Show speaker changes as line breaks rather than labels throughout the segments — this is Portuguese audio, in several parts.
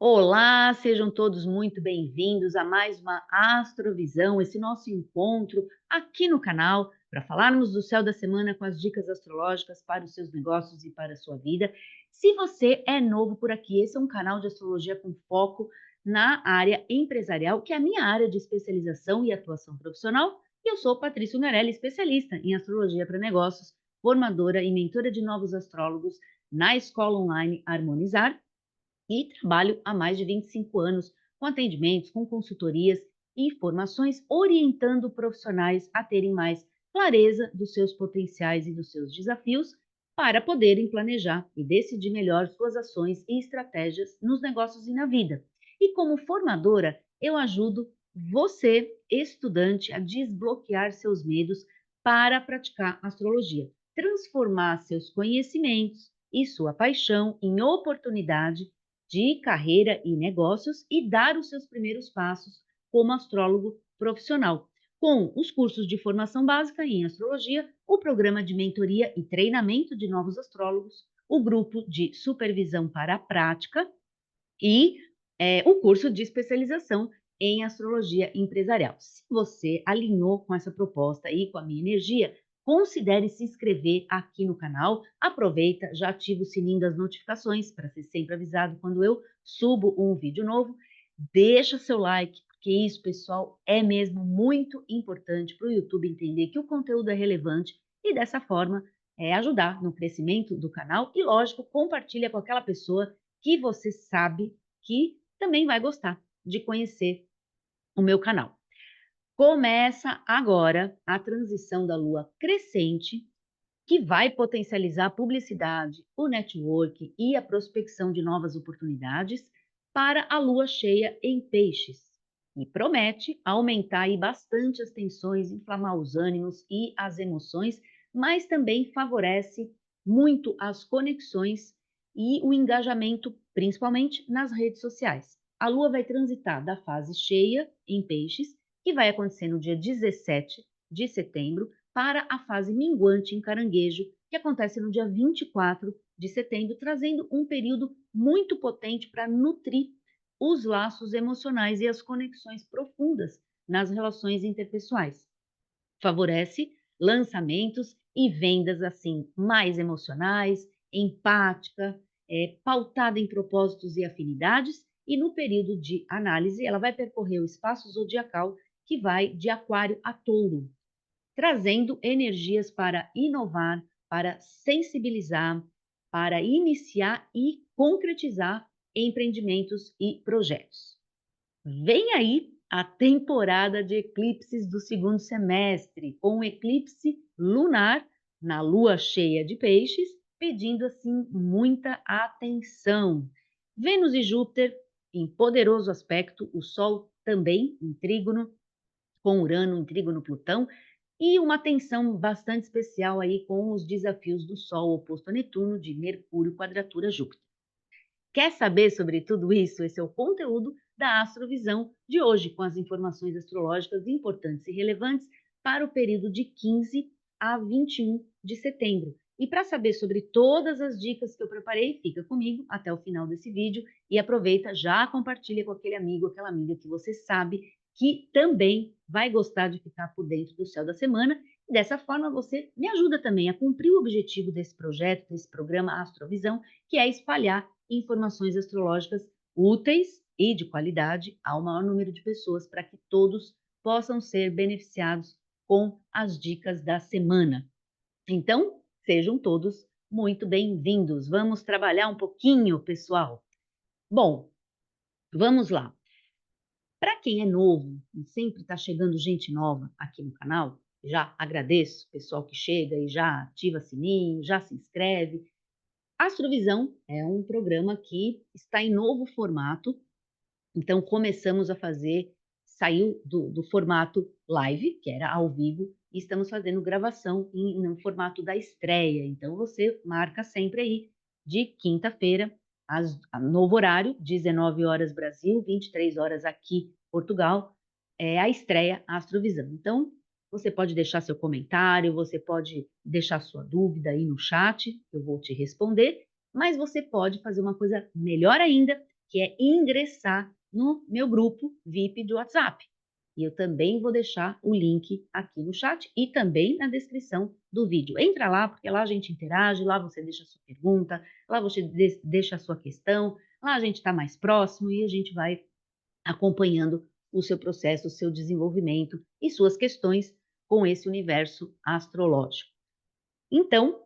Olá, sejam todos muito bem-vindos a mais uma Astrovisão, esse nosso encontro aqui no canal para falarmos do céu da semana com as dicas astrológicas para os seus negócios e para a sua vida. Se você é novo por aqui, esse é um canal de astrologia com foco na área empresarial, que é a minha área de especialização e atuação profissional. E eu sou Patrícia Ungarelli, especialista em astrologia para negócios, formadora e mentora de novos astrólogos na escola online Harmonizar e trabalho há mais de 25 anos com atendimentos, com consultorias e formações, orientando profissionais a terem mais clareza dos seus potenciais e dos seus desafios para poderem planejar e decidir melhor suas ações e estratégias nos negócios e na vida. E como formadora, eu ajudo você, estudante, a desbloquear seus medos para praticar astrologia, transformar seus conhecimentos e sua paixão em oportunidade de carreira e negócios e dar os seus primeiros passos como astrólogo profissional, com os cursos de formação básica em astrologia, o programa de mentoria e treinamento de novos astrólogos, o grupo de supervisão para a prática e o curso de especialização em astrologia empresarial. Se você alinhou com essa proposta e com a minha energia, considere se inscrever aqui no canal. Aproveita, já ativa o sininho das notificações para ser sempre avisado quando eu subo um vídeo novo. Deixa seu like, porque isso, pessoal, é mesmo muito importante para o YouTube entender que o conteúdo é relevante e dessa forma ajudar no crescimento do canal. E, lógico, compartilha com aquela pessoa que você sabe que também vai gostar de conhecer o meu canal. Começa agora a transição da lua crescente, que vai potencializar a publicidade, o network e a prospecção de novas oportunidades para a lua cheia em peixes. E promete aumentar aí bastante as tensões, inflamar os ânimos e as emoções, mas também favorece muito as conexões e o engajamento, principalmente nas redes sociais. A lua vai transitar da fase cheia em peixes, que vai acontecer no dia 17 de setembro, para a fase minguante em Caranguejo, que acontece no dia 24 de setembro, trazendo um período muito potente para nutrir os laços emocionais e as conexões profundas nas relações interpessoais. Favorece lançamentos e vendas assim mais emocionais, empática, pautada em propósitos e afinidades, e no período de análise ela vai percorrer o espaço zodiacal que vai de Aquário a Touro, trazendo energias para inovar, para sensibilizar, para iniciar e concretizar empreendimentos e projetos. Vem aí a temporada de eclipses do segundo semestre, com um eclipse lunar na lua cheia de peixes, pedindo assim muita atenção. Vênus e Júpiter em poderoso aspecto, o Sol também em trígono, com Urano em trígono Plutão, e uma tensão bastante especial aí com os desafios do Sol oposto a Netuno, de Mercúrio quadratura Júpiter. Quer saber sobre tudo isso? Esse é o conteúdo da Astrovisão de hoje, com as informações astrológicas importantes e relevantes para o período de 15 a 21 de setembro. E para saber sobre todas as dicas que eu preparei, fica comigo até o final desse vídeo e aproveita, já compartilha com aquele amigo, aquela amiga que você sabe que também vai gostar de ficar por dentro do céu da semana. E dessa forma você me ajuda também a cumprir o objetivo desse projeto, desse programa Astrovisão, que é espalhar informações astrológicas úteis e de qualidade ao maior número de pessoas, para que todos possam ser beneficiados com as dicas da semana. Então, sejam todos muito bem-vindos. Vamos trabalhar um pouquinho, pessoal. Bom, vamos lá. Para quem é novo e sempre está chegando gente nova aqui no canal, já agradeço o pessoal que chega e já ativa sininho, já se inscreve. Astrovisão é um programa que está em novo formato, então começamos a fazer, saiu do formato live, que era ao vivo, e estamos fazendo gravação no formato da estreia. Então você marca sempre aí, de quinta-feira, novo horário, 19 horas Brasil, 23 horas aqui Portugal, é a estreia Astrovisão. Então você pode deixar seu comentário, você pode deixar sua dúvida aí no chat, eu vou te responder, mas você pode fazer uma coisa melhor ainda, que é ingressar no meu grupo VIP do WhatsApp. E eu também vou deixar o link aqui no chat e também na descrição do vídeo. Entra lá, porque lá a gente interage, lá você deixa a sua pergunta, lá você deixa a sua questão, lá a gente está mais próximo e a gente vai acompanhando o seu processo, o seu desenvolvimento e suas questões com esse universo astrológico. Então,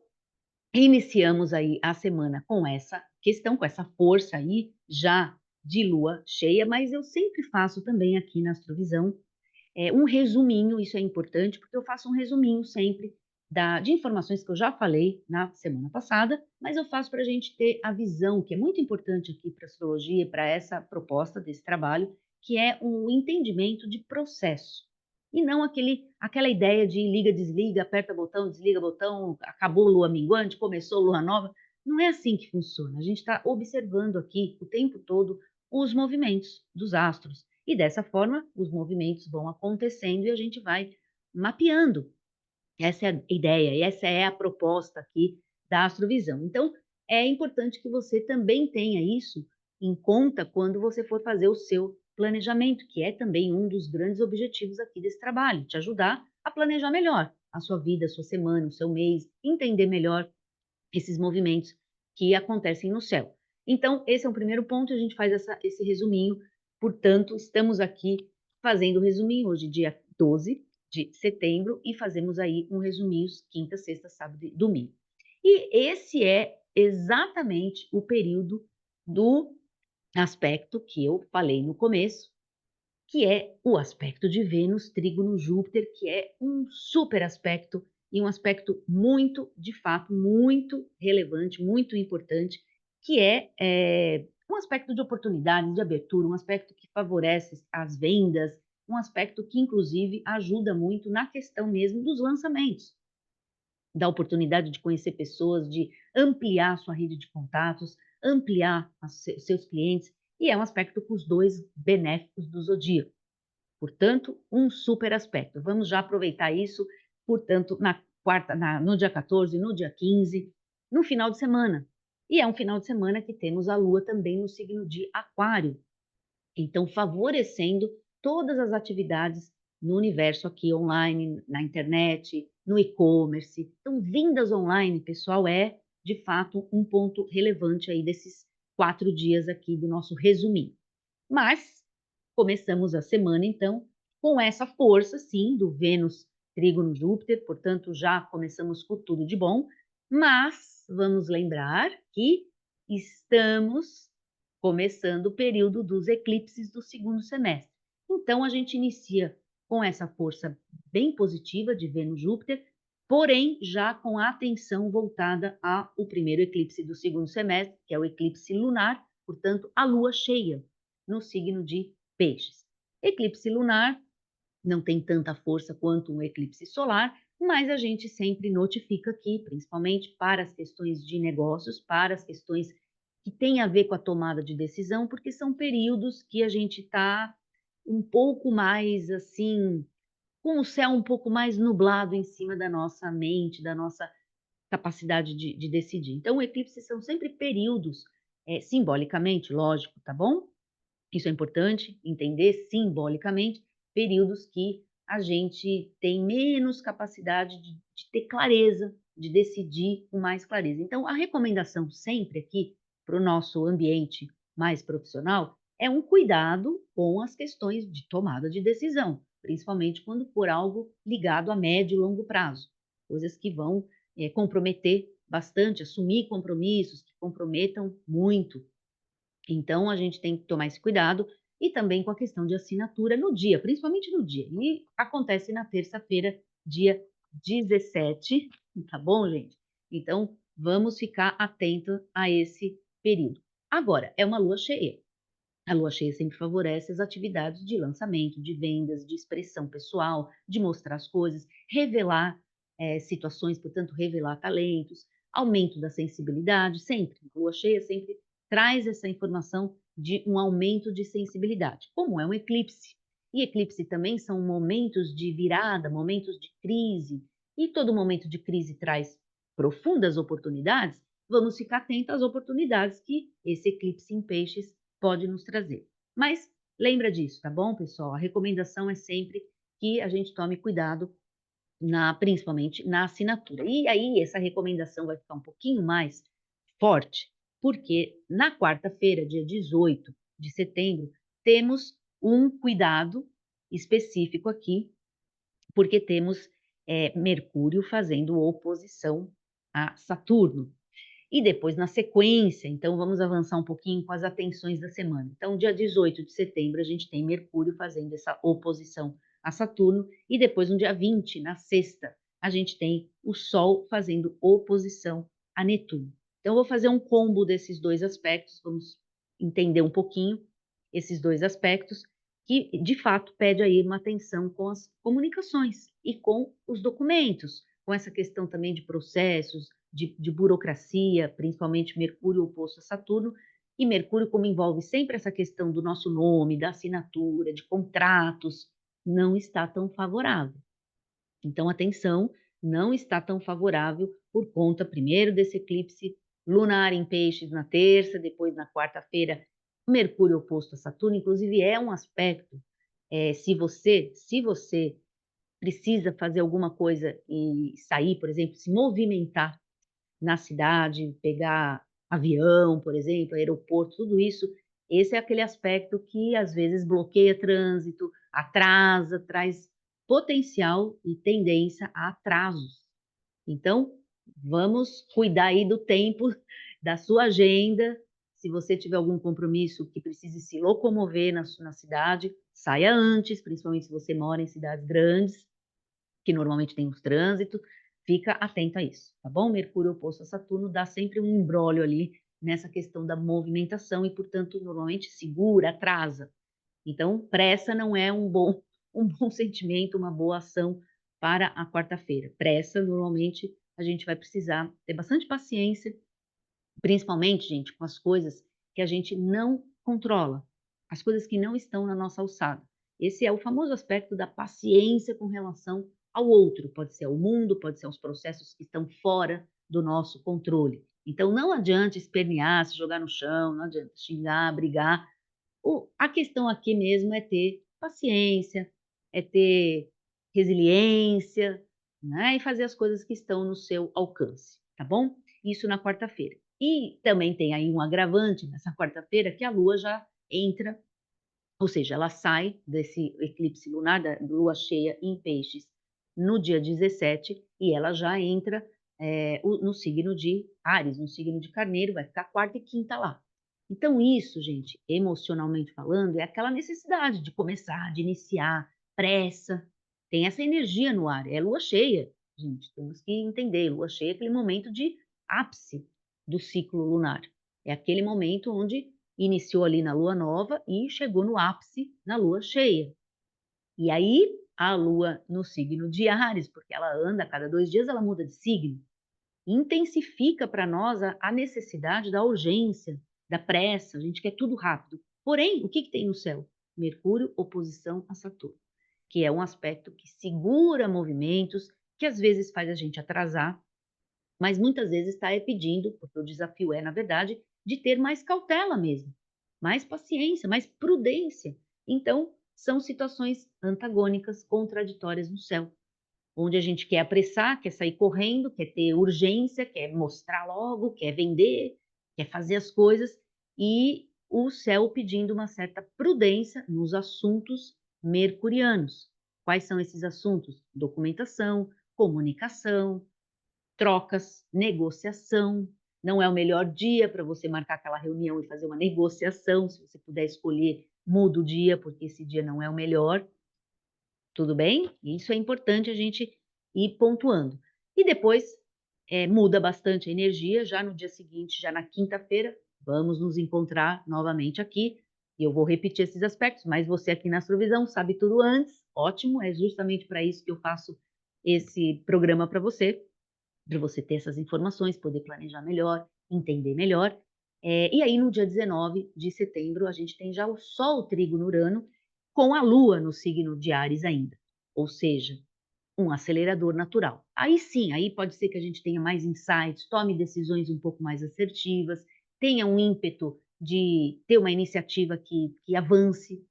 iniciamos aí a semana com essa questão, com essa força aí já de lua cheia, mas eu sempre faço também aqui na Astrovisão um resuminho, isso é importante, porque eu faço um resuminho sempre de informações que eu já falei na semana passada, mas eu faço para a gente ter a visão, que é muito importante aqui para a astrologia, para essa proposta desse trabalho, que é um entendimento de processo. E não aquela ideia de liga, desliga, aperta botão, desliga botão, acabou lua minguante, começou lua nova. Não é assim que funciona. A gente está observando aqui o tempo todo os movimentos dos astros. E dessa forma, os movimentos vão acontecendo e a gente vai mapeando. Essa é a ideia, e essa é a proposta aqui da astrovisão. Então, é importante que você também tenha isso em conta quando você for fazer o seu planejamento, que é também um dos grandes objetivos aqui desse trabalho, te ajudar a planejar melhor a sua vida, a sua semana, o seu mês, entender melhor esses movimentos que acontecem no céu. Então, esse é o primeiro ponto, a gente faz esse resuminho. Portanto, estamos aqui fazendo o resuminho hoje, dia 12 de setembro, e fazemos aí um resuminho quinta, sexta, sábado e domingo. E esse é exatamente o período do aspecto que eu falei no começo, que é o aspecto de Vênus, trígono Júpiter, que é um super aspecto e um aspecto muito, de fato, muito relevante, muito importante, que é um aspecto de oportunidade, de abertura, um aspecto que favorece as vendas, um aspecto que, inclusive, ajuda muito na questão mesmo dos lançamentos, da oportunidade de conhecer pessoas, de ampliar sua rede de contatos, ampliar seus clientes, e é um aspecto com os dois benéficos do zodíaco. Portanto, um super aspecto. Vamos já aproveitar isso, portanto, no dia 14, no dia 15, no final de semana. E é um final de semana que temos a Lua também no signo de Aquário. Então, favorecendo todas as atividades no universo aqui online, na internet, no e-commerce. Então, vendas online, pessoal, é de fato um ponto relevante aí desses 4 dias aqui do nosso resuminho. Mas começamos a semana, então, com essa força, sim, do Vênus trígono Júpiter, portanto, já começamos com tudo de bom, mas vamos lembrar que estamos começando o período dos eclipses do segundo semestre. Então, a gente inicia com essa força bem positiva de Vênus-Júpiter, porém, já com a atenção voltada ao primeiro eclipse do segundo semestre, que é o eclipse lunar, portanto, a lua cheia, no signo de Peixes. Eclipse lunar não tem tanta força quanto um eclipse solar, mas a gente sempre notifica aqui, principalmente para as questões de negócios, para as questões que têm a ver com a tomada de decisão, porque são períodos que a gente está um pouco mais assim, com o céu um pouco mais nublado em cima da nossa mente, da nossa capacidade de decidir. Então, eclipses são sempre períodos, simbolicamente, lógico, tá bom? Isso é importante entender simbolicamente, períodos que a gente tem menos capacidade de ter clareza, de decidir com mais clareza. Então, a recomendação sempre aqui para o nosso ambiente mais profissional é um cuidado com as questões de tomada de decisão, principalmente quando for algo ligado a médio e longo prazo, coisas que vão comprometer bastante, assumir compromissos que comprometam muito. Então, a gente tem que tomar esse cuidado e também com a questão de assinatura no dia, principalmente no dia. E acontece na terça-feira, dia 17, tá bom, gente? Então, vamos ficar atento a esse período. Agora, é uma lua cheia. A lua cheia sempre favorece as atividades de lançamento, de vendas, de expressão pessoal, de mostrar as coisas, revelar situações, portanto, revelar talentos, aumento da sensibilidade, sempre. A lua cheia sempre traz essa informação de um aumento de sensibilidade, como é um eclipse. E eclipse também são momentos de virada, momentos de crise, e todo momento de crise traz profundas oportunidades. Vamos ficar atentos às oportunidades que esse eclipse em peixes pode nos trazer. Mas lembra disso, tá bom, pessoal? A recomendação é sempre que a gente tome cuidado principalmente na assinatura. E aí essa recomendação vai ficar um pouquinho mais forte, porque na quarta-feira, dia 18 de setembro, temos um cuidado específico aqui, porque temos Mercúrio fazendo oposição a Saturno. E depois, na sequência, então vamos avançar um pouquinho com as atenções da semana. Então, dia 18 de setembro, a gente tem Mercúrio fazendo essa oposição a Saturno, e depois, no dia 20, na sexta, a gente tem o Sol fazendo oposição a Netuno. Então, eu vou fazer um combo desses dois aspectos, vamos entender um pouquinho esses dois aspectos, que de fato pede aí uma atenção com as comunicações e com os documentos, com essa questão também de processos, de burocracia, principalmente Mercúrio oposto a Saturno, e Mercúrio, como envolve sempre essa questão do nosso nome, da assinatura, de contratos, não está tão favorável. Então, atenção, não está tão favorável por conta, primeiro, desse eclipse lunar em Peixes na terça, depois na quarta-feira, Mercúrio oposto a Saturno. Inclusive, é um aspecto, se você precisa fazer alguma coisa e sair, por exemplo, se movimentar na cidade, pegar avião, por exemplo, aeroporto, tudo isso, esse é aquele aspecto que às vezes bloqueia trânsito, atrasa, traz potencial e tendência a atrasos. Então, vamos cuidar aí do tempo, da sua agenda. Se você tiver algum compromisso que precise se locomover na cidade, saia antes, principalmente se você mora em cidades grandes, que normalmente tem os trânsitos, fica atento a isso, tá bom? Mercúrio oposto a Saturno dá sempre um imbróglio ali nessa questão da movimentação e, portanto, normalmente segura, atrasa. Então, pressa não é um bom sentimento, uma boa ação para a quarta-feira. Pressa, normalmente, a gente vai precisar ter bastante paciência, principalmente, gente, com as coisas que a gente não controla, as coisas que não estão na nossa alçada. Esse é o famoso aspecto da paciência com relação ao outro, pode ser ao mundo, pode ser aos processos que estão fora do nosso controle. Então, não adianta espernear, se jogar no chão, não adianta xingar, brigar. A questão aqui mesmo é ter paciência, é ter resiliência, né? E fazer as coisas que estão no seu alcance, tá bom? Isso na quarta-feira. E também tem aí um agravante nessa quarta-feira, que a Lua já entra, ou seja, ela sai desse eclipse lunar, da Lua cheia em Peixes, no dia 17, e ela já entra no signo de Áries, no signo de Carneiro, vai ficar quarta e quinta lá. Então, isso, gente, emocionalmente falando, é aquela necessidade de começar, de iniciar, pressa. Tem essa energia no ar, é lua cheia, gente, temos que entender. Lua cheia é aquele momento de ápice do ciclo lunar. É aquele momento onde iniciou ali na lua nova e chegou no ápice na lua cheia. E aí, a lua no signo de Áries, porque ela anda a cada 2 dias, ela muda de signo, intensifica para nós a necessidade da urgência, da pressa, a gente quer tudo rápido. Porém, o que tem no céu? Mercúrio oposição a Saturno, que é um aspecto que segura movimentos, que às vezes faz a gente atrasar, mas muitas vezes está pedindo, porque o desafio é, na verdade, de ter mais cautela mesmo, mais paciência, mais prudência. Então, são situações antagônicas, contraditórias no céu, onde a gente quer apressar, quer sair correndo, quer ter urgência, quer mostrar logo, quer vender, quer fazer as coisas, e o céu pedindo uma certa prudência nos assuntos mercurianos. Quais são esses assuntos? Documentação, comunicação, trocas, negociação. Não é o melhor dia para você marcar aquela reunião e fazer uma negociação. Se você puder escolher, muda o dia, porque esse dia não é o melhor. Tudo bem? Isso é importante a gente ir pontuando. E depois muda bastante a energia, já no dia seguinte, já na quinta-feira, vamos nos encontrar novamente aqui. E eu vou repetir esses aspectos, mas você aqui na Astrovisão sabe tudo antes. Ótimo, é justamente para isso que eu faço esse programa para você ter essas informações, poder planejar melhor, entender melhor. E aí, no dia 19 de setembro, a gente tem já o Sol trígono Urano, com a Lua no signo de Áries ainda, ou seja, um acelerador natural. Aí sim, aí pode ser que a gente tenha mais insights, tome decisões um pouco mais assertivas, tenha um ímpeto de ter uma iniciativa que avance,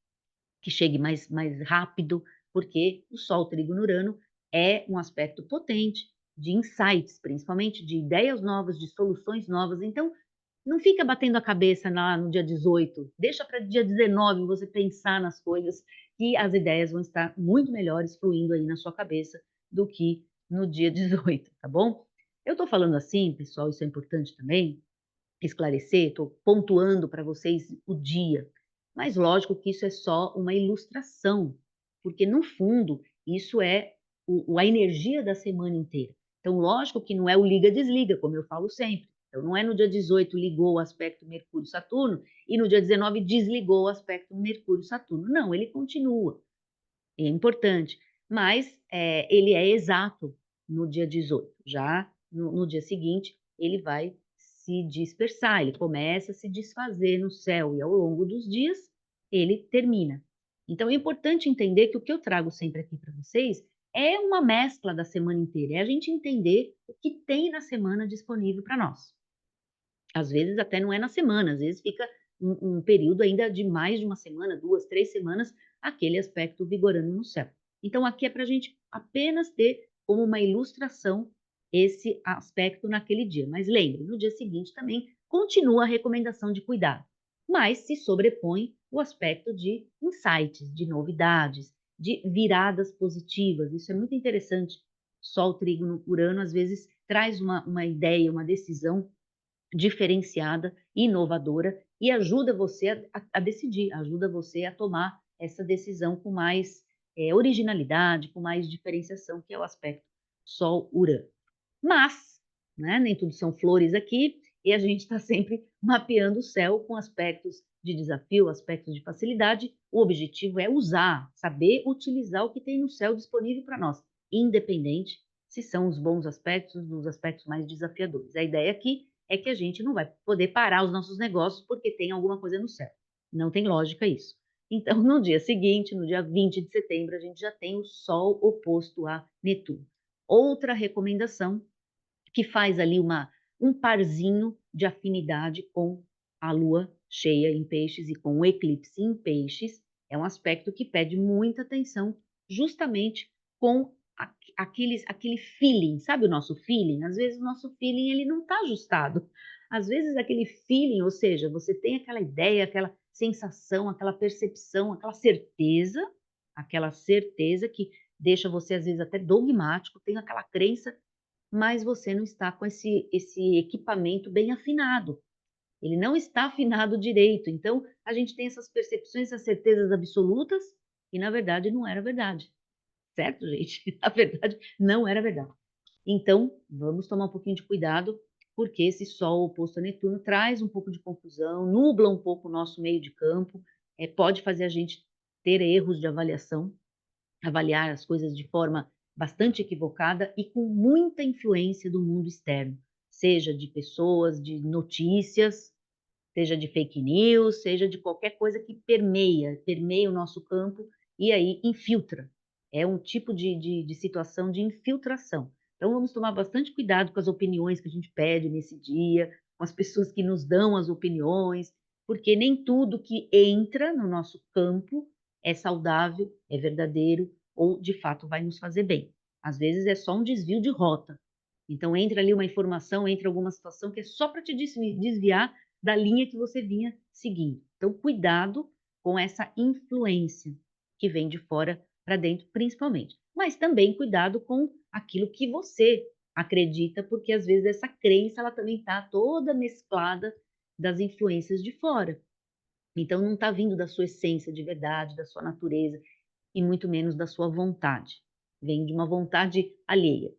que chegue mais rápido, porque o Sol trigo no Urano é um aspecto potente de insights, principalmente de ideias novas, de soluções novas. Então, não fica batendo a cabeça lá no dia 18, deixa para dia 19 você pensar nas coisas, que as ideias vão estar muito melhores fluindo aí na sua cabeça do que no dia 18, tá bom? Eu estou falando assim, pessoal, isso é importante também, esclarecer, estou pontuando para vocês o dia, mas lógico que isso é só uma ilustração, porque no fundo isso é a energia da semana inteira. Então, lógico que não é o liga-desliga, como eu falo sempre. Então, não é no dia 18 ligou o aspecto Mercúrio-Saturno e no dia 19 desligou o aspecto Mercúrio-Saturno. Não, ele continua, é importante, mas ele é exato no dia 18. Já no dia seguinte, ele vai se dispersar, ele começa a se desfazer no céu e ao longo dos dias ele termina. Então é importante entender que o que eu trago sempre aqui para vocês é uma mescla da semana inteira, é a gente entender o que tem na semana disponível para nós. Às vezes até não é na semana, às vezes fica um período ainda de mais de uma semana, 2, 3 semanas, aquele aspecto vigorando no céu. Então aqui é para a gente apenas ter como uma ilustração esse aspecto naquele dia. Mas lembre, no dia seguinte também continua a recomendação de cuidado, mas se sobrepõe o aspecto de insights, de novidades, de viradas positivas. Isso é muito interessante. Sol, trigo no Urano, às vezes traz uma ideia, uma decisão diferenciada, inovadora e ajuda você a decidir, ajuda você a tomar essa decisão com mais originalidade, com mais diferenciação, que é o aspecto Sol-Urano. Mas, né, nem tudo são flores aqui, e a gente está sempre mapeando o céu com aspectos de desafio, aspectos de facilidade. O objetivo é usar, saber utilizar o que tem no céu disponível para nós, independente se são os bons aspectos, os aspectos mais desafiadores. A ideia aqui é que a gente não vai poder parar os nossos negócios porque tem alguma coisa no céu. Não tem lógica isso. Então, no dia seguinte, no dia 20 de setembro, a gente já tem o Sol oposto a Netuno. Outra recomendação que faz ali um parzinho de afinidade com a Lua cheia em Peixes e com o eclipse em Peixes, é um aspecto que pede muita atenção, justamente com aquele feeling, sabe o nosso feeling? Às vezes o nosso feeling ele não está ajustado. Às vezes aquele feeling, ou seja, você tem aquela ideia, aquela sensação, aquela percepção, aquela certeza que deixa você às vezes até dogmático, tem aquela crença, mas você não está com esse equipamento bem afinado. Ele não está afinado direito. Então, a gente tem essas percepções, essas certezas absolutas, e na verdade não era verdade. Certo, gente? Na verdade, não era verdade. Então, vamos tomar um pouquinho de cuidado, porque esse Sol oposto a Netuno traz um pouco de confusão, nubla um pouco o nosso meio de campo, pode fazer a gente ter erros de avaliação, avaliar as coisas de forma bastante equivocada e com muita influência do mundo externo, seja de pessoas, de notícias, seja de fake news, seja de qualquer coisa que permeia o nosso campo e aí infiltra. É um tipo de situação de infiltração. Então vamos tomar bastante cuidado com as opiniões que a gente pede nesse dia, com as pessoas que nos dão as opiniões, porque nem tudo que entra no nosso campo é saudável, é verdadeiro ou de fato vai nos fazer bem. Às vezes é só um desvio de rota. Então entra ali uma informação, entra alguma situação que é só para te desviar da linha que você vinha seguindo. Então, cuidado com essa influência que vem de fora para dentro, principalmente. Mas também cuidado com aquilo que você acredita, porque às vezes essa crença ela também está toda mesclada das influências de fora. Então, não está vindo da sua essência de verdade, da sua natureza, e muito menos da sua vontade. Vem de uma vontade alheia,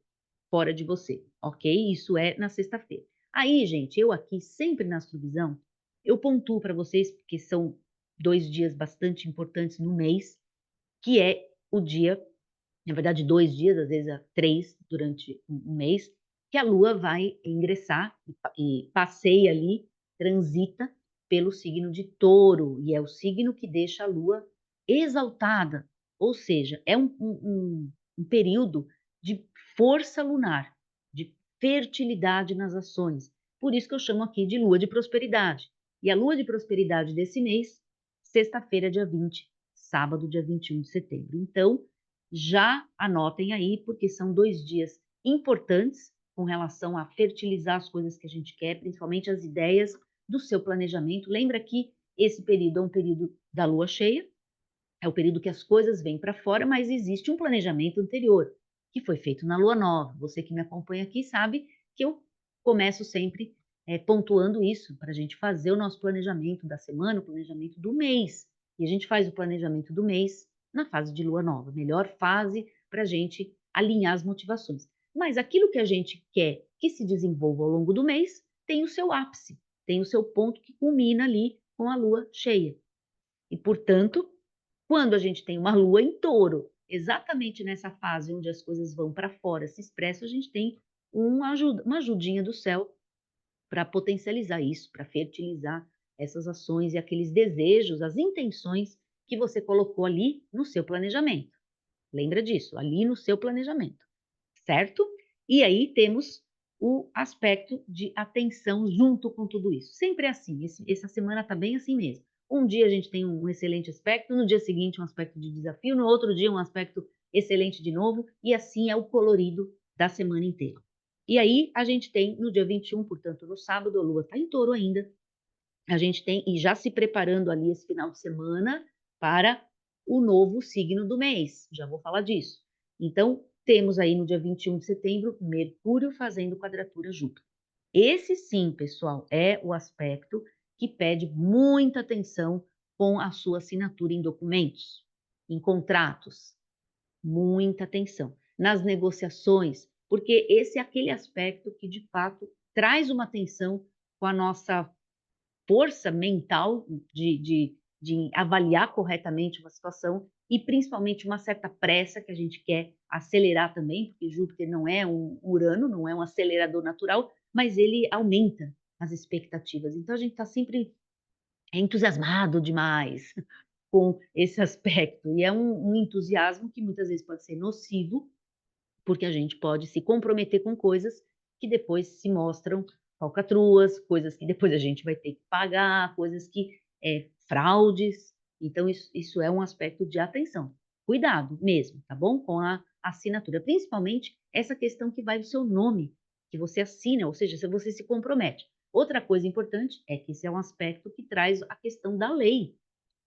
fora de você, ok? Isso é na sexta-feira. Aí, gente, eu aqui, sempre na Astrovisão, eu pontuo para vocês, porque são 2 dias bastante importantes no mês, que é o dia, na verdade 2 dias, às vezes 3 durante um mês, que a Lua vai ingressar e passeia ali, transita pelo signo de Touro, e é o signo que deixa a Lua exaltada, ou seja, é um período de força lunar, de fertilidade nas ações. Por isso que eu chamo aqui de lua de prosperidade. E a lua de prosperidade desse mês, sexta-feira, dia 20, sábado, dia 21 de setembro. Então, já anotem aí, porque são 2 dias importantes com relação a fertilizar as coisas que a gente quer, principalmente as ideias do seu planejamento. Lembra que esse período é um período da lua cheia, é o período que as coisas vêm para fora, mas existe um planejamento anterior, que foi feito na lua nova. Você que me acompanha aqui sabe que eu começo sempre pontuando isso, para a gente fazer o nosso planejamento da semana, o planejamento do mês. E a gente faz o planejamento do mês na fase de lua nova, melhor fase para a gente alinhar as motivações. Mas aquilo que a gente quer que se desenvolva ao longo do mês tem o seu ápice, tem o seu ponto que culmina ali com a lua cheia. E, portanto, quando a gente tem uma lua em touro, exatamente nessa fase onde as coisas vão para fora, se expressam, a gente tem uma ajudinha do céu para potencializar isso, para fertilizar essas ações e aqueles desejos, as intenções que você colocou ali no seu planejamento. Lembra disso, ali no seu planejamento, certo? E aí temos o aspecto de atenção junto com tudo isso. Sempre é assim, essa semana está bem assim mesmo. Um dia a gente tem um excelente aspecto, no dia seguinte um aspecto de desafio, no outro dia um aspecto excelente de novo, e assim é o colorido da semana inteira. E aí a gente tem no dia 21, portanto no sábado, a lua está em touro ainda, a gente tem, e já se preparando ali esse final de semana para o novo signo do mês, já vou falar disso. Então, temos aí no dia 21 de setembro, Mercúrio fazendo quadratura Júpiter. Esse sim, pessoal, é o aspecto que pede muita atenção com a sua assinatura em documentos, em contratos, muita atenção. Nas negociações, porque esse é aquele aspecto que de fato traz uma tensão com a nossa força mental de avaliar corretamente uma situação e principalmente uma certa pressa que a gente quer acelerar também, porque Júpiter não é um Urano, não é um acelerador natural, mas ele aumenta as expectativas. Então a gente está sempre entusiasmado demais com esse aspecto, e é um entusiasmo que muitas vezes pode ser nocivo, porque a gente pode se comprometer com coisas que depois se mostram falcatruas, coisas que depois a gente vai ter que pagar, coisas que fraudes. Então, isso é um aspecto de atenção. Cuidado mesmo, tá bom? Com a assinatura, principalmente essa questão que vai o seu nome, que você assina, ou seja, se você se compromete. Outra coisa importante é que esse é um aspecto que traz a questão da lei.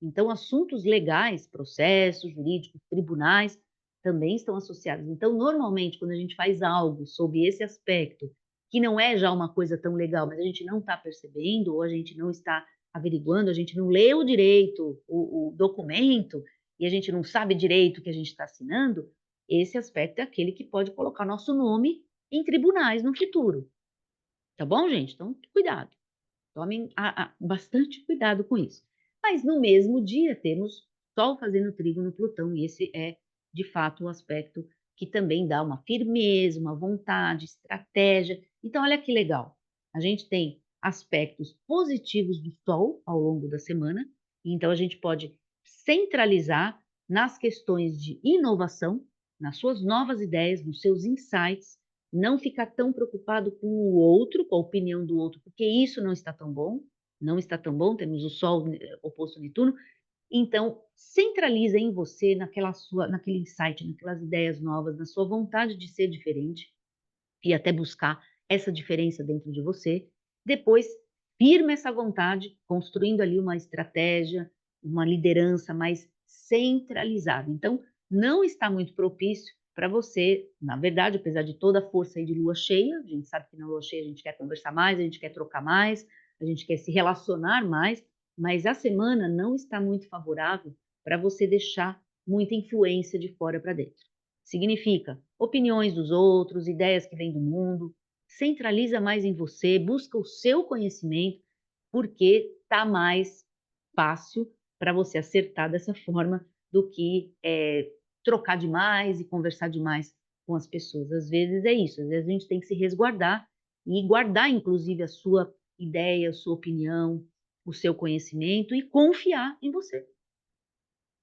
Então, assuntos legais, processos jurídicos, tribunais, também estão associados. Então, normalmente, quando a gente faz algo sob esse aspecto, que não é já uma coisa tão legal, mas a gente não está percebendo, ou a gente não está averiguando, a gente não leu direito o documento, e a gente não sabe direito o que a gente está assinando, esse aspecto é aquele que pode colocar nosso nome em tribunais no futuro. Tá bom, gente? Então, cuidado. Tomem bastante cuidado com isso. Mas no mesmo dia temos Sol fazendo trígono Plutão, e esse é, de fato, um aspecto que também dá uma firmeza, uma vontade, estratégia. Então, olha que legal. A gente tem aspectos positivos do Sol ao longo da semana, então a gente pode centralizar nas questões de inovação, nas suas novas ideias, nos seus insights, não ficar tão preocupado com o outro, com a opinião do outro, porque isso não está tão bom, não está tão bom, temos o Sol oposto a Netuno, então centraliza em você, naquele insight, naquelas ideias novas, na sua vontade de ser diferente e até buscar essa diferença dentro de você. Depois, firma essa vontade, construindo ali uma estratégia, uma liderança mais centralizada. Então, não está muito propício para você, na verdade, apesar de toda a força aí de lua cheia, a gente sabe que na lua cheia a gente quer conversar mais, a gente quer trocar mais, a gente quer se relacionar mais, mas a semana não está muito favorável para você deixar muita influência de fora para dentro. Significa opiniões dos outros, ideias que vêm do mundo, centraliza mais em você, busca o seu conhecimento, porque tá mais fácil para você acertar dessa forma do que trocar demais e conversar demais com as pessoas. Às vezes é isso, às vezes a gente tem que se resguardar e guardar, inclusive, a sua ideia, a sua opinião, o seu conhecimento e confiar em você,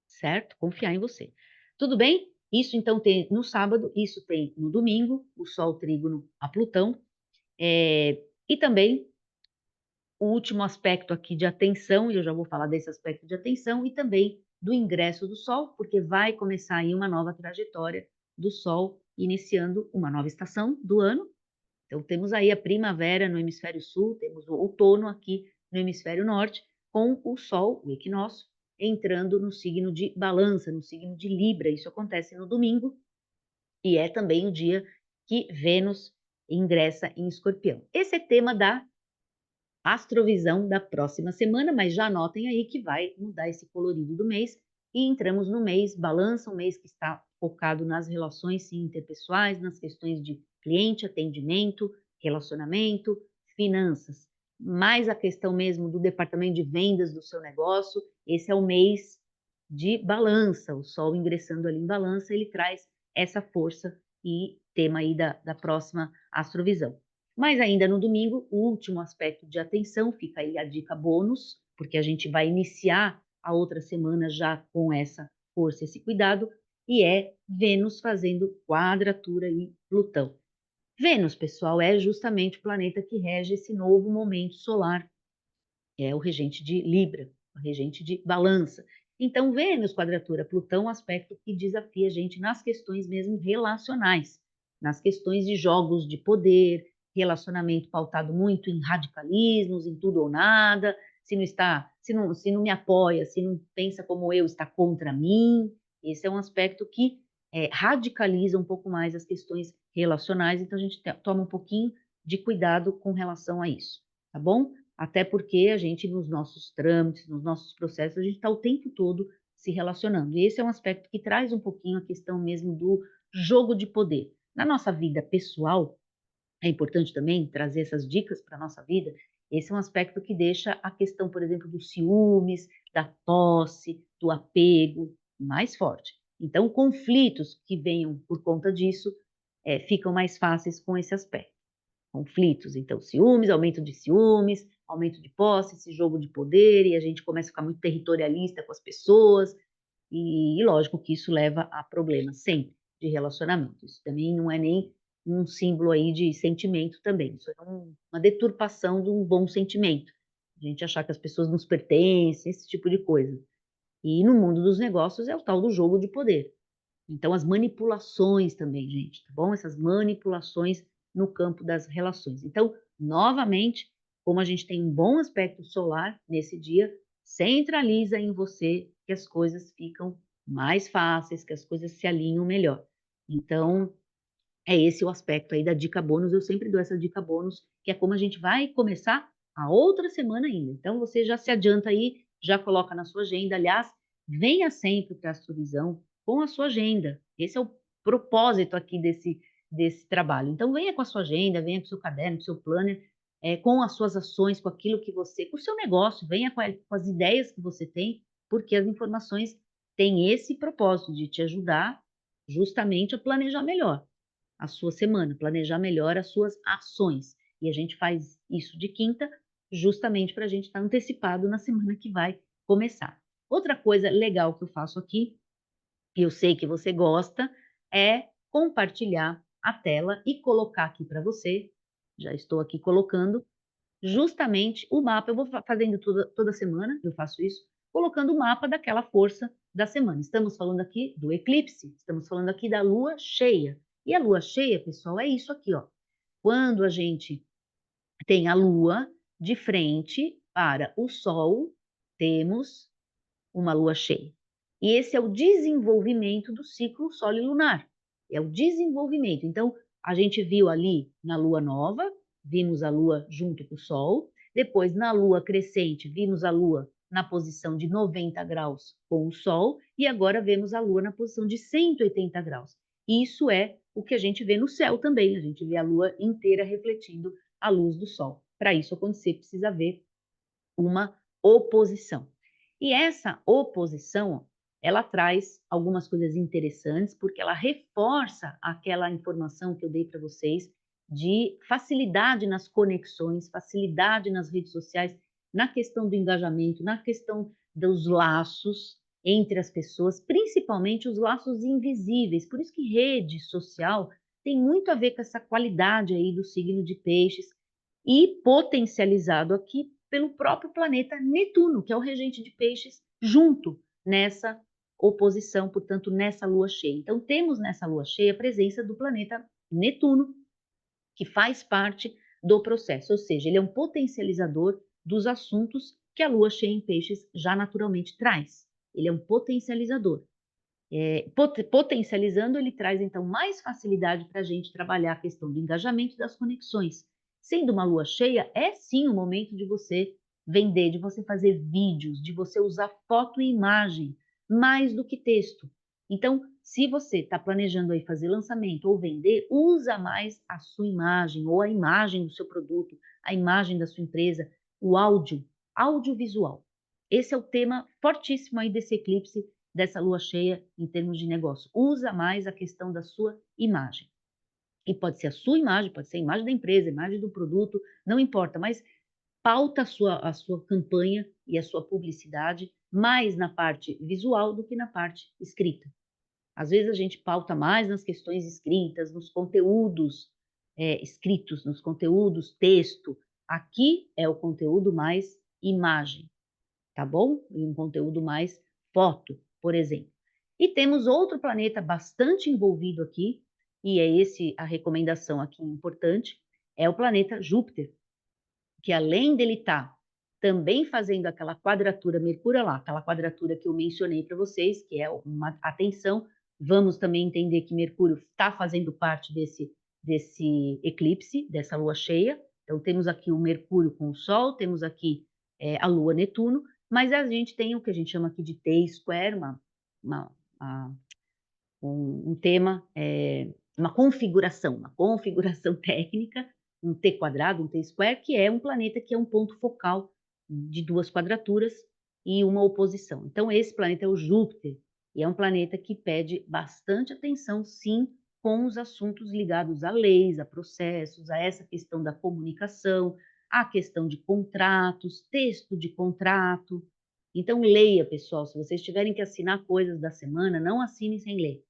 certo? Confiar em você. Tudo bem? Isso então tem no sábado, isso tem no domingo, o Sol trígono a Plutão, e também o último aspecto aqui de atenção, e eu já vou falar desse aspecto de atenção, e também do ingresso do Sol, porque vai começar aí uma nova trajetória do Sol, iniciando uma nova estação do ano. Então, temos aí a primavera no hemisfério sul, temos o outono aqui no hemisfério norte, com o Sol, o equinócio, entrando no signo de Balança, no signo de Libra. Isso acontece no domingo e é também o dia que Vênus ingressa em Escorpião. Esse é tema da astrovisão da próxima semana, mas já anotem aí que vai mudar esse colorido do mês e entramos no mês Balança, um mês que está focado nas relações sim, interpessoais, nas questões de cliente, atendimento, relacionamento, finanças. Mais a questão mesmo do departamento de vendas do seu negócio, esse é o mês de Balança, o Sol ingressando ali em Balança, ele traz essa força e tema aí da próxima astrovisão. Mas ainda no domingo, o último aspecto de atenção, fica aí a dica bônus, porque a gente vai iniciar a outra semana já com essa força, esse cuidado, e é Vênus fazendo quadratura em Plutão. Vênus, pessoal, é justamente o planeta que rege esse novo momento solar, é o regente de Libra, o regente de Balança. Então, Vênus, quadratura Plutão, é um aspecto que desafia a gente nas questões mesmo relacionais, nas questões de jogos de poder, relacionamento pautado muito em radicalismos, em tudo ou nada, se não está, se não me apoia, se não pensa como eu, está contra mim. Esse é um aspecto que radicaliza um pouco mais as questões relacionais, então a gente toma um pouquinho de cuidado com relação a isso, tá bom? Até porque a gente, nos nossos trâmites, nos nossos processos, a gente está o tempo todo se relacionando. E esse é um aspecto que traz um pouquinho a questão mesmo do jogo de poder. Na nossa vida pessoal, é importante também trazer essas dicas para a nossa vida. Esse é um aspecto que deixa a questão, por exemplo, dos ciúmes, da posse, do apego mais forte. Então, conflitos que venham por conta disso ficam mais fáceis com esse aspecto. Conflitos, então, ciúmes, aumento de posse, esse jogo de poder, e a gente começa a ficar muito territorialista com as pessoas, e lógico que isso leva a problemas sempre de relacionamento. Isso também não é nem um símbolo aí de sentimento também, isso é uma deturpação de um bom sentimento. A gente achar que as pessoas nos pertencem, esse tipo de coisa. E no mundo dos negócios é o tal do jogo de poder. Então, as manipulações também, gente, tá bom? Essas manipulações no campo das relações. Então, novamente, como a gente tem um bom aspecto solar nesse dia, centraliza em você que as coisas ficam mais fáceis, que as coisas se alinham melhor. Então, é esse o aspecto aí da dica bônus. Eu sempre dou essa dica bônus, que é como a gente vai começar a outra semana ainda. Então, você já se adianta aí, já coloca na sua agenda. Aliás, venha sempre para a Astrovisão com a sua agenda. Esse é o propósito aqui desse trabalho. Então, venha com a sua agenda, venha com o seu caderno, com o seu planner, com as suas ações, com aquilo que você, com o seu negócio, venha com as ideias que você tem, porque as informações têm esse propósito de te ajudar justamente a planejar melhor a sua semana, planejar melhor as suas ações. E a gente faz isso de quinta, justamente para a gente estar antecipado na semana que vai começar. Outra coisa legal que eu faço aqui, e eu sei que você gosta, é compartilhar a tela e colocar aqui para você, já estou aqui colocando, justamente o mapa. Eu vou fazendo toda semana, eu faço isso, colocando o mapa daquela força da semana. Estamos falando aqui do eclipse, estamos falando aqui da lua cheia. E a lua cheia, pessoal, é isso aqui, ó. Quando a gente tem a lua de frente para o sol, temos uma lua cheia. E esse é o desenvolvimento do ciclo sol e lunar. É o desenvolvimento. Então, a gente viu ali na lua nova, vimos a lua junto com o sol. Depois, na lua crescente, vimos a lua na posição de 90 graus com o sol. E agora vemos a lua na posição de 180 graus. Isso é o que a gente vê no céu também. A gente vê a lua inteira refletindo a luz do sol. Para isso acontecer, precisa haver uma oposição. E essa oposição, ela traz algumas coisas interessantes, porque ela reforça aquela informação que eu dei para vocês de facilidade nas conexões, facilidade nas redes sociais, na questão do engajamento, na questão dos laços entre as pessoas, principalmente os laços invisíveis. Por isso que rede social tem muito a ver com essa qualidade aí do signo de peixes e potencializado aqui pelo próprio planeta Netuno, que é o regente de peixes, junto nessa oposição, portanto, nessa lua cheia. Então, temos nessa lua cheia a presença do planeta Netuno, que faz parte do processo, ou seja, ele é um potencializador dos assuntos que a lua cheia em peixes já naturalmente traz. Ele é um potencializador. Potencializando, ele traz então mais facilidade para a gente trabalhar a questão do engajamento e das conexões. Sendo uma lua cheia, é sim o momento de você vender, de você fazer vídeos, de você usar foto e imagem, mais do que texto. Então, se você está planejando aí fazer lançamento ou vender, usa mais a sua imagem ou a imagem do seu produto, a imagem da sua empresa, o áudio, audiovisual. Esse é o tema fortíssimo aí desse eclipse, dessa lua cheia em termos de negócio. Usa mais a questão da sua imagem. E pode ser a sua imagem, pode ser a imagem da empresa, a imagem do produto, não importa, mas pauta a sua campanha e a sua publicidade mais na parte visual do que na parte escrita. Às vezes a gente pauta mais nas questões escritas, nos conteúdos escritos, nos conteúdos texto. Aqui é o conteúdo mais imagem, tá bom? E um conteúdo mais foto, por exemplo. E temos outro planeta bastante envolvido aqui, e é esse a recomendação aqui importante, é o planeta Júpiter, que além dele estar também fazendo aquela quadratura Mercúrio lá, aquela quadratura que eu mencionei para vocês, que é uma atenção, vamos também entender que Mercúrio está fazendo parte desse eclipse, dessa lua cheia. Então temos aqui o Mercúrio com o Sol, temos aqui a Lua Netuno, mas a gente tem o que a gente chama aqui de T-square, uma, uma, um tema, uma configuração técnica, um T quadrado, um T square, que é um planeta que é um ponto focal de duas quadraturas e uma oposição. Então, esse planeta é o Júpiter, e é um planeta que pede bastante atenção, sim, com os assuntos ligados a leis, a processos, a essa questão da comunicação, a questão de contratos, texto de contrato. Então, leia, pessoal, se vocês tiverem que assinar coisas da semana, não assinem sem ler.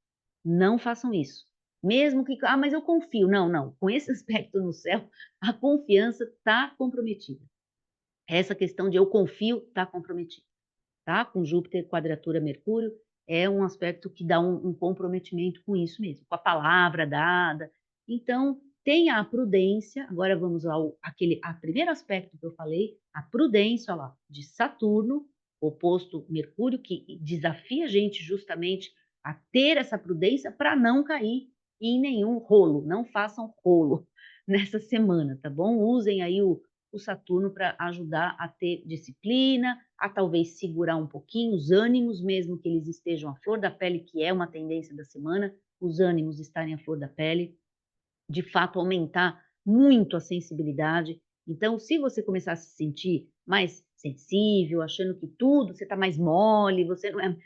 Não façam isso. Mesmo que, mas eu confio. Não, não. Com esse aspecto no céu, a confiança está comprometida. Essa questão de eu confio está comprometida, tá? Com Júpiter, quadratura Mercúrio, é um aspecto que dá um comprometimento com isso mesmo, com a palavra dada. Então, tenha a prudência. Agora vamos a primeiro aspecto que eu falei, a prudência, olha lá, de Saturno, oposto Mercúrio, que desafia a gente justamente a ter essa prudência para não cair em nenhum rolo. Não façam rolo nessa semana, tá bom? Usem aí o Saturno para ajudar a ter disciplina, a talvez segurar um pouquinho os ânimos, mesmo que eles estejam à flor da pele, que é uma tendência da semana, os ânimos estarem à flor da pele, de fato aumentar muito a sensibilidade. Então, se você começar a se sentir mais sensível, achando que tudo, você está mais mole, você não é...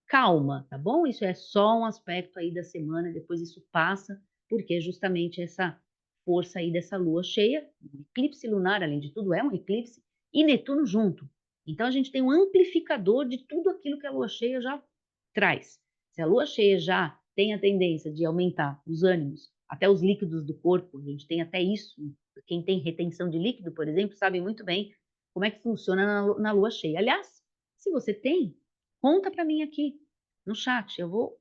Calma, tá bom? Isso é só um aspecto aí da semana, depois isso passa, porque é justamente essa força aí dessa lua cheia, um eclipse lunar, além de tudo, é um eclipse, e Netuno junto. Então a gente tem um amplificador de tudo aquilo que a lua cheia já traz. Se a lua cheia já tem a tendência de aumentar os ânimos, até os líquidos do corpo, a gente tem até isso. Quem tem retenção de líquido, por exemplo, sabe muito bem como é que funciona na lua cheia. Aliás, se você tem, conta para mim aqui no chat. Eu vou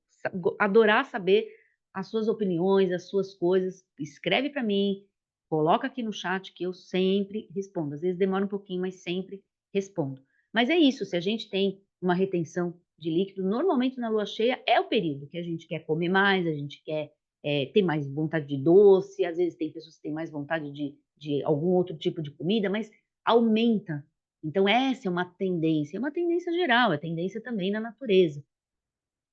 adorar saber as suas opiniões, as suas coisas. Escreve para mim, coloca aqui no chat que eu sempre respondo. Às vezes demora um pouquinho, mas sempre respondo. Mas é isso, se a gente tem uma retenção de líquido, normalmente na lua cheia é o período que a gente quer comer mais, a gente quer ter mais vontade de doce, às vezes tem pessoas que têm mais vontade de algum outro tipo de comida, mas aumenta. Então, essa é uma tendência geral, é tendência também na natureza.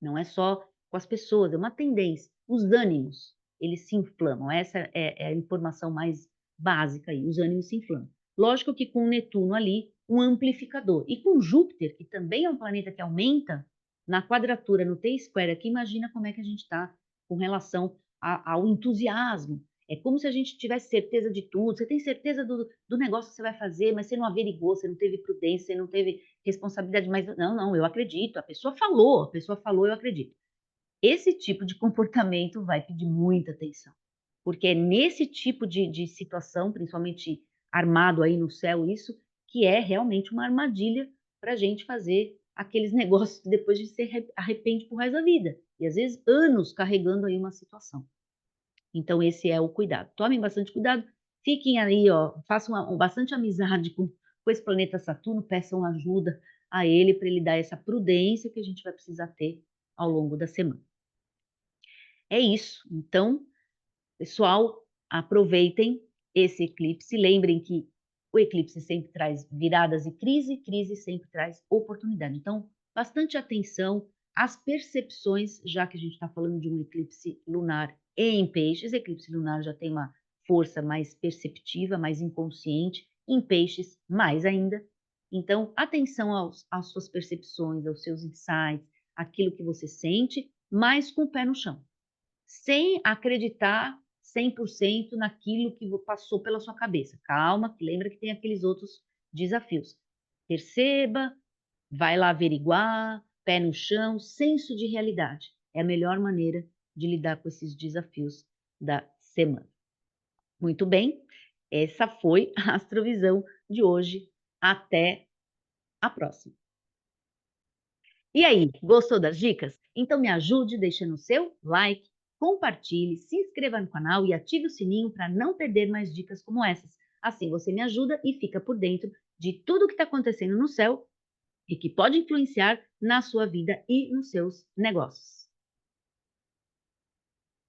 Não é só com as pessoas, é uma tendência. Os ânimos, eles se inflamam. Essa é a informação mais básica aí, os ânimos se inflamam. Lógico que com Netuno ali, um amplificador. E com Júpiter, que também é um planeta que aumenta, na quadratura, no T-square aqui, imagina como é que a gente está com relação ao entusiasmo. É como se a gente tivesse certeza de tudo. Você tem certeza do negócio que você vai fazer, mas você não averigou, você não teve prudência, você não teve responsabilidade, mas não, não, eu acredito, a pessoa falou, eu acredito. Esse tipo de comportamento vai pedir muita atenção, porque é nesse tipo de situação, principalmente armado aí no céu, isso, que é realmente uma armadilha para a gente fazer aqueles negócios que depois a gente se arrepende pro resto da vida, e às vezes anos carregando aí uma situação. Então esse é o cuidado. Tomem bastante cuidado, fiquem aí, ó, façam bastante amizade com esse planeta Saturno, peçam ajuda a ele para ele dar essa prudência que a gente vai precisar ter ao longo da semana. É isso, então, pessoal, aproveitem esse eclipse, lembrem que o eclipse sempre traz viradas e crise sempre traz oportunidade. Então, bastante atenção às percepções, já que a gente está falando de um eclipse lunar em peixes, eclipse lunar já tem uma força mais perceptiva, mais inconsciente, em peixes mais ainda. Então, atenção às suas percepções, aos seus insights, aquilo que você sente, mas com o pé no chão, sem acreditar 100% naquilo que passou pela sua cabeça. Calma, que lembra que tem aqueles outros desafios. Perceba, vai lá averiguar, pé no chão, senso de realidade. É a melhor maneira de lidar com esses desafios da semana. Muito bem, essa foi a astrovisão de hoje. Até a próxima. E aí, gostou das dicas? Então me ajude deixando o seu like, compartilhe, se inscreva no canal e ative o sininho para não perder mais dicas como essas. Assim você me ajuda e fica por dentro de tudo o que está acontecendo no céu e que pode influenciar na sua vida e nos seus negócios.